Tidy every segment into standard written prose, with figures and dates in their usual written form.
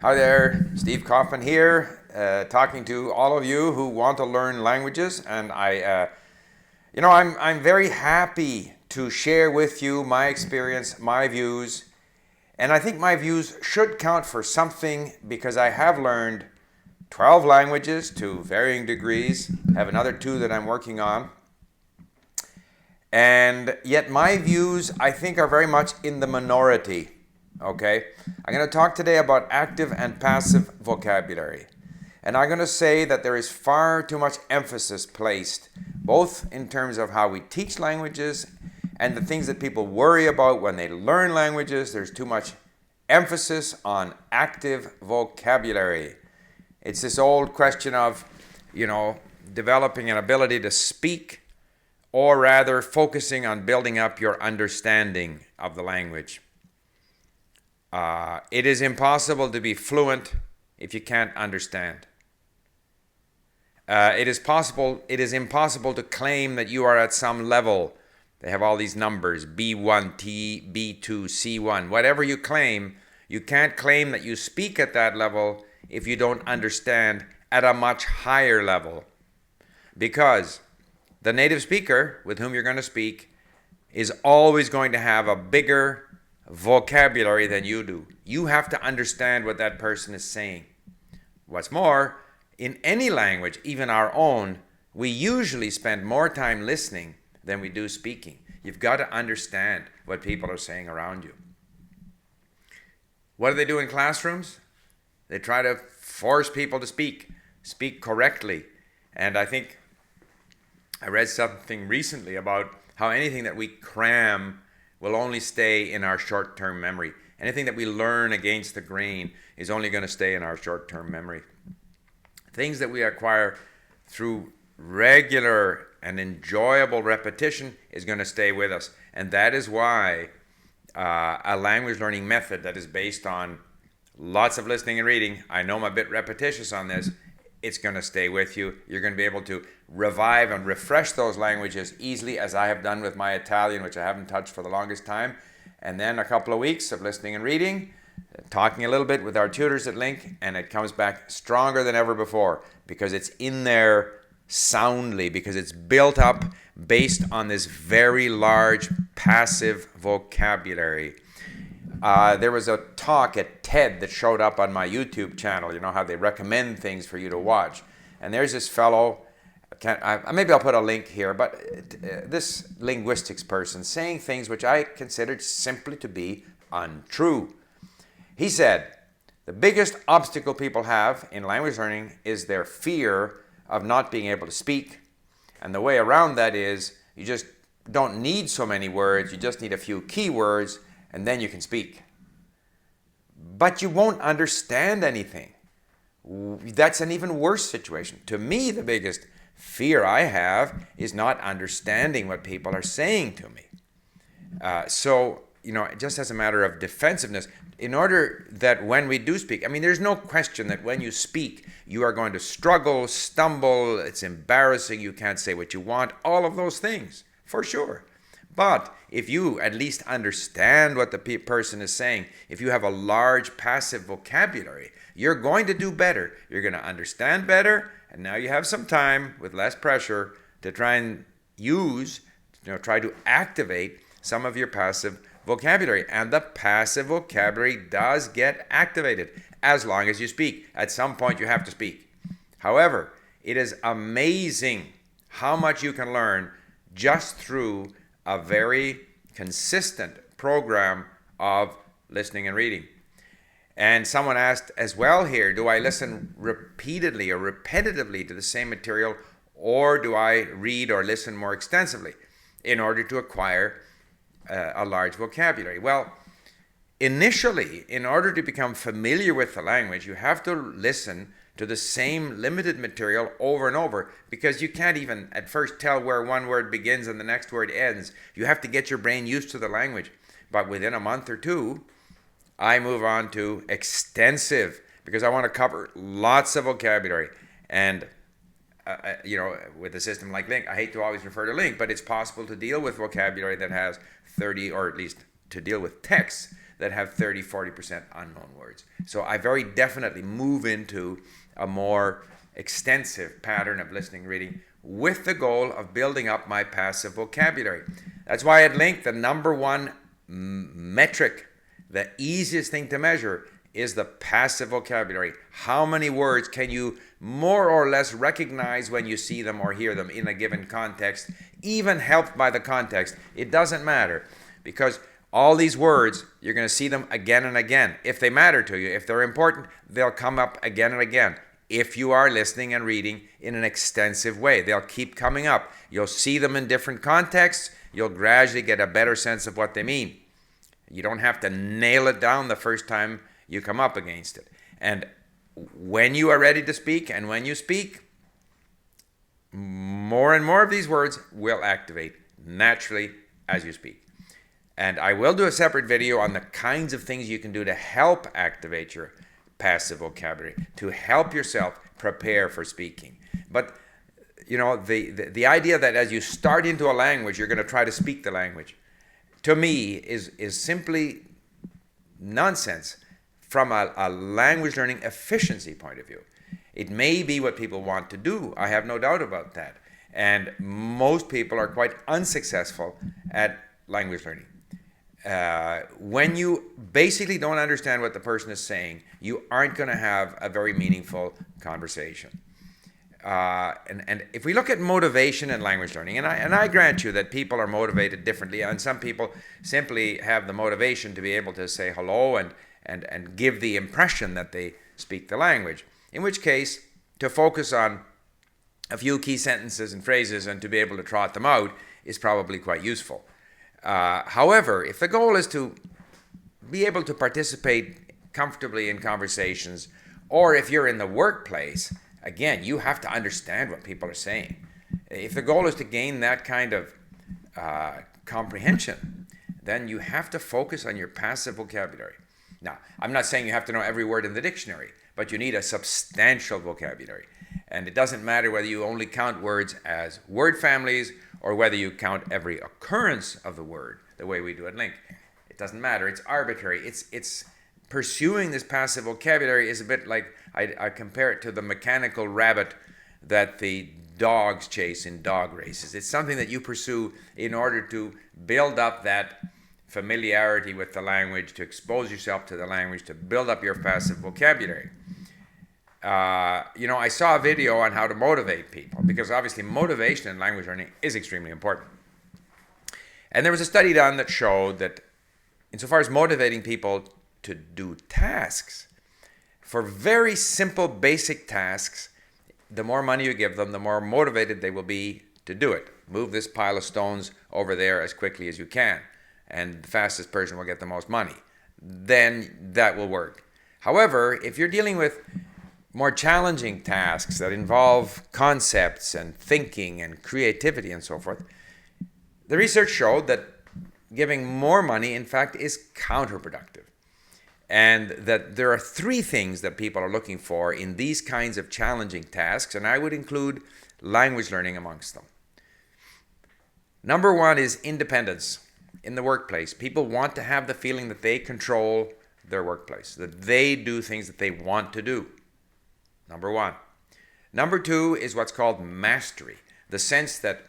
Hi there, Steve Kaufman here, talking to all of you who want to learn languages, and I'm very happy to share with you my experience, my views, and I think my views should count for something because I have learned 12 languages to varying degrees, have another 2 that I'm working on, and yet my views I think are very much in the minority. Okay, I'm going to talk today about active and passive vocabulary. And I'm going to say that there is far too much emphasis placed, both in terms of how we teach languages and the things that people worry about when they learn languages. There's too much emphasis on active vocabulary. It's this old question of, developing an ability to speak, or rather focusing on building up your understanding of the language. It is impossible to be fluent if you can't understand. It is impossible to claim that you are at some level. They have all these numbers, B1, B2, C1. Whatever you claim, you can't claim that you speak at that level if you don't understand at a much higher level. Because the native speaker with whom you're going to speak is always going to have a bigger vocabulary than you do. You have to understand what that person is saying. What's more, in any language, even our own, we usually spend more time listening than we do speaking. You've got to understand what people are saying around you. What do they do in classrooms? They try to force people to speak correctly. And I think I read something recently about how anything that we cram will only stay in our short-term memory. Anything that we learn against the grain is only going to stay in our short-term memory. Things that we acquire through regular and enjoyable repetition is going to stay with us. And that is why a language learning method that is based on lots of listening and reading, I know I'm a bit repetitious on this, it's going to stay with you. You're going to be able to revive and refresh those languages easily, as I have done with my Italian, which I haven't touched for the longest time. And then a couple of weeks of listening and reading, talking a little bit with our tutors at LingQ, and it comes back stronger than ever before because it's in there soundly, because it's built up based on this very large passive vocabulary. There was a talk at TED that showed up on my YouTube channel. You know how they recommend things for you to watch. And there's this fellow, maybe I'll put a link here, but this linguistics person saying things which I considered simply to be untrue. He said, the biggest obstacle people have in language learning is their fear of not being able to speak. And the way around that is you just don't need so many words, you just need a few key words, and then you can speak. But you won't understand anything. That's an even worse situation. To me, the biggest fear I have is not understanding what people are saying to me. Just as a matter of defensiveness, in order that when we do speak, there's no question that when you speak, you are going to struggle, stumble, it's embarrassing, you can't say what you want, all of those things, for sure. But if you at least understand what the person is saying, if you have a large passive vocabulary, you're going to do better. You're going to understand better, and now you have some time with less pressure to try and try to activate some of your passive vocabulary. And the passive vocabulary does get activated as long as you speak. At some point you have to speak. However, it is amazing how much you can learn just through a very consistent program of listening and reading. And someone asked as well here, do I listen repeatedly or repetitively to the same material, or do I read or listen more extensively in order to acquire a large vocabulary? Well, initially, in order to become familiar with the language, you have to listen to the same limited material over and over, because you can't even at first tell where one word begins and the next word ends. You have to get your brain used to the language. But within a month or two, I move on to extensive, because I want to cover lots of vocabulary. And with a system like LingQ, I hate to always refer to LingQ, but it's possible to deal with vocabulary that has 30, or at least to deal with texts that have 30-40% unknown words. So I very definitely move into a more extensive pattern of listening reading with the goal of building up my passive vocabulary. That's why at LingQ, the number one metric, the easiest thing to measure, is the passive vocabulary. How many words can you more or less recognize when you see them or hear them in a given context, even helped by the context? It doesn't matter, because all these words, you're going to see them again and again. If they matter to you, if they're important, they'll come up again and again. If you are listening and reading in an extensive way, they'll keep coming up. You'll see them in different contexts. You'll gradually get a better sense of what they mean. You don't have to nail it down the first time you come up against it. And when you are ready to speak, and when you speak, more and more of these words will activate naturally as you speak. And I will do a separate video on the kinds of things you can do to help activate your passive vocabulary, to help yourself prepare for speaking. But you know, the idea that as you start into a language, you're going to try to speak the language, to me is simply nonsense from a language learning efficiency point of view. It may be what people want to do, I have no doubt about that. And most people are quite unsuccessful at language learning. When you basically don't understand what the person is saying, you aren't going to have a very meaningful conversation. And if we look at motivation in language learning, and I grant you that people are motivated differently, and some people simply have the motivation to be able to say hello and give the impression that they speak the language, in which case to focus on a few key sentences and phrases and to be able to trot them out is probably quite useful. However, if the goal is to be able to participate comfortably in conversations, or if you're in the workplace, again, you have to understand what people are saying. If the goal is to gain that kind of comprehension, then you have to focus on your passive vocabulary. Now, I'm not saying you have to know every word in the dictionary, but you need a substantial vocabulary. And it doesn't matter whether you only count words as word families or whether you count every occurrence of the word, the way we do at LingQ. It doesn't matter. It's arbitrary. It's pursuing this passive vocabulary is a bit like, I compare it to the mechanical rabbit that the dogs chase in dog races. It's something that you pursue in order to build up that familiarity with the language, to expose yourself to the language, to build up your passive vocabulary. I saw a video on how to motivate people, because obviously motivation in language learning is extremely important. And there was a study done that showed that insofar as motivating people to do tasks, for very simple basic tasks, the more money you give them, the more motivated they will be to do it. Move this pile of stones over there as quickly as you can, and the fastest person will get the most money. Then that will work. However, if you're dealing with more challenging tasks that involve concepts and thinking and creativity and so forth, the research showed that giving more money, in fact, is counterproductive. And that there are three things that people are looking for in these kinds of challenging tasks, and I would include language learning amongst them. Number one is independence in the workplace. People want to have the feeling that they control their workplace, that they do things that they want to do. Number one. Number two is what's called mastery, the sense that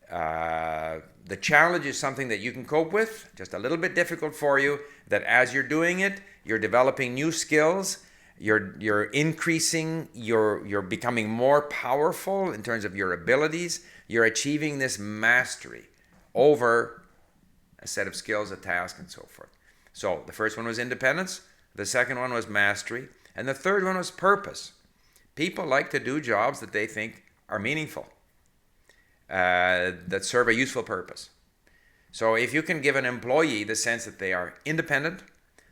the challenge is something that you can cope with, just a little bit difficult for you, that as you're doing it, you're developing new skills, you're increasing, you're becoming more powerful in terms of your abilities, you're achieving this mastery over a set of skills, a task, and so forth. So the first one was independence, the second one was mastery, and the third one was purpose. People like to do jobs that they think are meaningful, that serve a useful purpose. So if you can give an employee the sense that they are independent,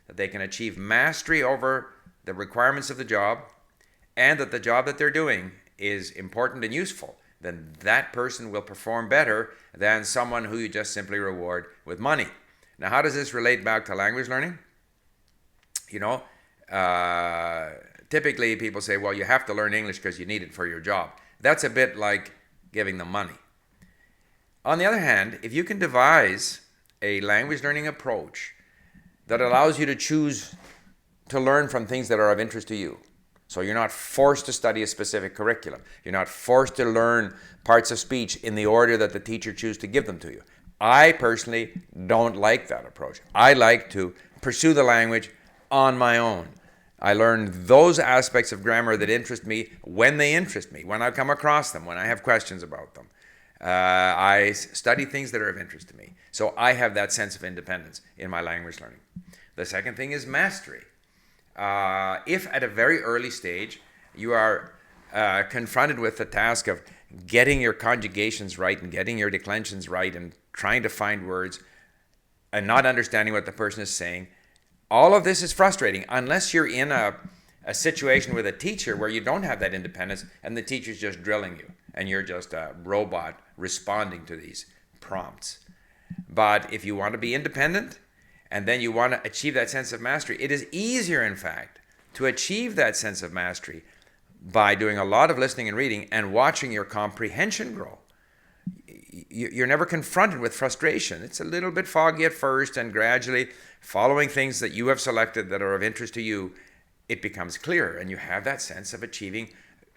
that they can achieve mastery over the requirements of the job, and that the job that they're doing is important and useful, then that person will perform better than someone who you just simply reward with money. Now, how does this relate back to language learning? Typically people say, well, you have to learn English because you need it for your job. That's a bit like giving them money. On the other hand, if you can devise a language learning approach that allows you to choose to learn from things that are of interest to you. So you're not forced to study a specific curriculum. You're not forced to learn parts of speech in the order that the teacher chooses to give them to you. I personally don't like that approach. I like to pursue the language on my own. I learn those aspects of grammar that interest me when they interest me, when I come across them, when I have questions about them. I study things that are of interest to me. So I have that sense of independence in my language learning. The second thing is mastery. If at a very early stage you are confronted with the task of getting your conjugations right and getting your declensions right and trying to find words and not understanding what the person is saying, all of this is frustrating unless you're in a situation with a teacher where you don't have that independence and the teacher's just drilling you and you're just a robot responding to these prompts. But if you want to be independent and then you want to achieve that sense of mastery, it is easier, in fact, to achieve that sense of mastery by doing a lot of listening and reading and watching your comprehension grow. You're never confronted with frustration. It's a little bit foggy at first, and gradually, following things that you have selected that are of interest to you, it becomes clearer, and you have that sense of achieving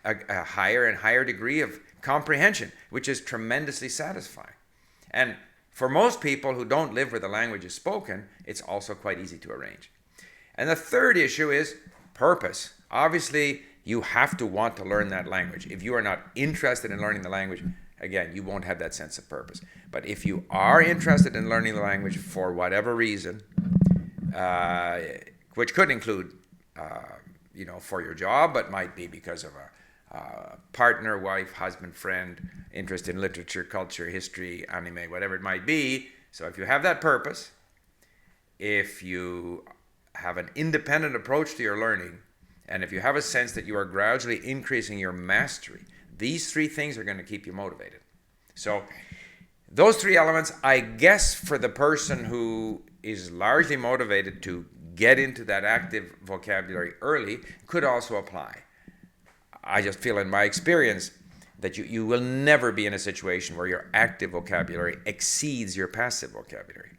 a higher and higher degree of comprehension, which is tremendously satisfying. And for most people who don't live where the language is spoken, it's also quite easy to arrange. And the third issue is purpose. Obviously, you have to want to learn that language. If you are not interested in learning the language, again, you won't have that sense of purpose. But if you are interested in learning the language for whatever reason, which could include, for your job, but might be because of a partner, wife, husband, friend, interest in literature, culture, history, anime, whatever it might be. So if you have that purpose, if you have an independent approach to your learning, and if you have a sense that you are gradually increasing your mastery, these three things are going to keep you motivated. So those three elements, I guess, for the person who is largely motivated to get into that active vocabulary early, could also apply. I just feel in my experience that you will never be in a situation where your active vocabulary exceeds your passive vocabulary.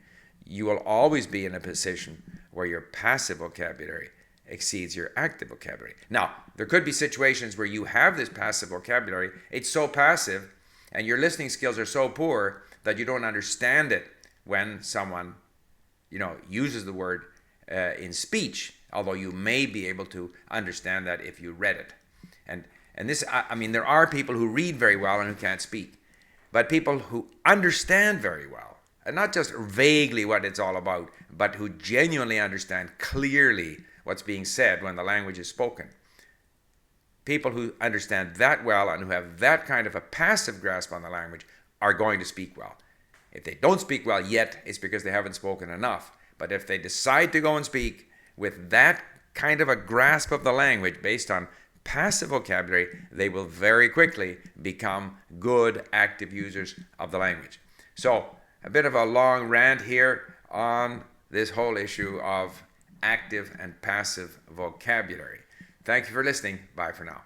You will always be in a position where your passive vocabulary exceeds your active vocabulary. Now, there could be situations where you have this passive vocabulary, it's so passive, and your listening skills are so poor that you don't understand it when someone, uses the word in speech, although you may be able to understand that if you read it. And this, there are people who read very well and who can't speak, but people who understand very well, and not just vaguely what it's all about, but who genuinely understand clearly what's being said when the language is spoken. People who understand that well and who have that kind of a passive grasp on the language are going to speak well. If they don't speak well yet, it's because they haven't spoken enough. But if they decide to go and speak with that kind of a grasp of the language based on passive vocabulary, they will very quickly become good active users of the language. So, a bit of a long rant here on this whole issue of active and passive vocabulary. Thank you for listening. Bye for now.